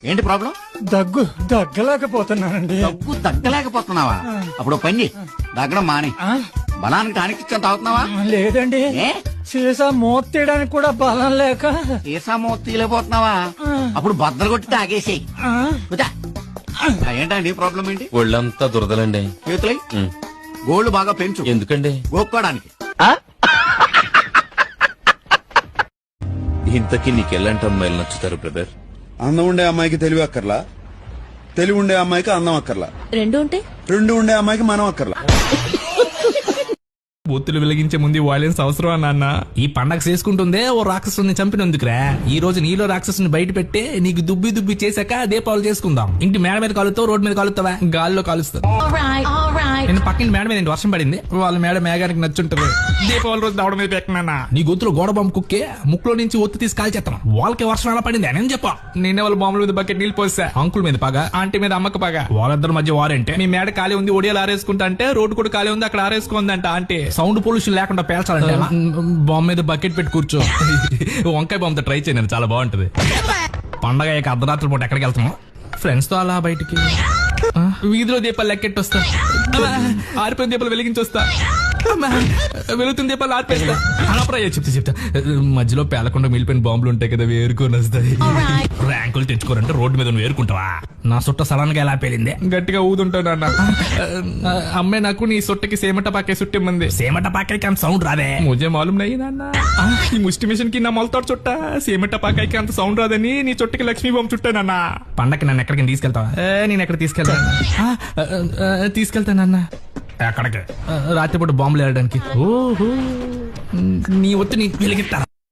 ఏంటి ప్రాబ్లం? దగ్గలేకపోతున్నానండి. దగ్గలేకపోతున్నావా? అప్పుడు ఓ పని చెయ్యి, దగ్గడం మాని బలానికి టానిక్ ఇచ్చా తాగుతున్నావా? లేదండి, ఏ సీసా మూత తీయడానికి కూడా బలం లేక. సీసా మూత తీయలేకపోతున్నావా? అప్పుడు బద్దలు కొట్టి తాగేసేయి. ఏంటండి ప్రాబ్లం ఏంటి? ఒళ్ళంతా దురదలండి. చేతులై గోల్డ్ బాగా పెంచు. ఎందుకండి? గోక్కోడానికి. ఇంతకీ నీకెలాంటి అమ్మాయిలు నచ్చుతారు బ్రదర్? అందం ఉండే అమ్మాయికి తెలివి అక్కర్లా, తెలివి ఉండే అమ్మాయికి అందం అక్కర్లా, రెండు ఉండే అమ్మాయికి మనం అక్కర్లా. బూతులు వెలిగించే ముందు వాయిలెన్స్ అవసరమా నాన్న? ఈ పండగ చేసుకుంటుందే ఓ రాక్షసుని చంపినందుకురా. ఈ రోజు నీలో రాక్షసుని బయట పెట్టి నీకు దుబ్బి దుబ్బి చేశాక దీపావళి చేసుకుందాం. ఇంటి మేడ మీద కాలుతావు, రోడ్డు మీద కాలుతావా? గాల్లో కాలుస్తావు. నేను పక్కన మేడ మీద వర్షం పడింది, వాళ్ళ మేడ మేఘానికి నచ్చుంటది. దీపావళి రోజు దవడ మీద పెట్టినా నీ గొంతులో గోడ బాంబు కుక్కే ముక్కులో నుంచి ఒత్తి తీసి కాల్చేస్తాను. వాళ్ళకి వర్షం ఎలా పడింది అని చెప్పా. నేనే వాళ్ళ బాంబుల మీద బకెట్ నీళ్ళు పోసా. అంకుల్ మీద పగ, ఆంటీ మీద అమ్మక పగ. వాళ్ళిద్దరి మధ్య వారంటే మీ మేడ ఖాళీ ఉంది, ఒడియాలు ఆరేసుకుంటా అంటే రోడ్డు కూడా ఖాళీ ఉంది, అక్కడ ఆరేసుకుందంట ఆంటీ. సౌండ్ పొల్యూషన్ లేకుండా పేల్చాలంటే బాంబు మీద బకెట్ పెట్టి కూర్చో. వంకాయ బాంబుతో ట్రై చేయను, చాలా బాగుంటది. పండగ అయ్యాక అర్ధరాత్రి పూట ఎక్కడికి వెళ్తాము? ఫ్రెండ్స్ తో అలా బయటికి. వీధిలో దీపాలు లెక్కెట్టి వస్తా. ఆరిపోయిన దీపాలు వెలిగించి వస్తా. వెలుగుతున్న దీపాలు ఆర్పేస్తా. అలా చెప్తా మధ్యలో పేలకుండా మిగిలిపోయిన బాంబులు ఉంటాయి కదా, వేరుకొని వస్తాయి. ర్యాంకులు తెచ్చుకోరంటే రోడ్డు మీద వేరుకుంటావా? నా సుట్ట సడన్ గా ఎలా పేలింది, గట్టిగా ఊదుంటాను అన్న. అమ్మాయి నాకు నీ సుట్టకి సేమట పాకే సుట్టిమ్మంది. సేమట పాకాయకి అంత సౌండ్ రాదే, ముజే మాలూమ్ నయ్యి నాన్న. ఈ ముష్టి మిషన్ కి నా మొలతాడు చుట్ట సేమట పాకాయకి అంత సౌండ్ రాదని నీ చుట్టకి లక్ష్మీ బాంబు చుట్టానన్న. పండక్కి నన్ను ఎక్కడికి తీసుకెళ్తావా? నేను ఎక్కడ తీసుకెళ్తానన్నా. ఎక్కడికి? రాత్రిపూట బాంబులు వేయడానికి. ఓహో, నీ ఒత్తిని వెలిగిస్తా.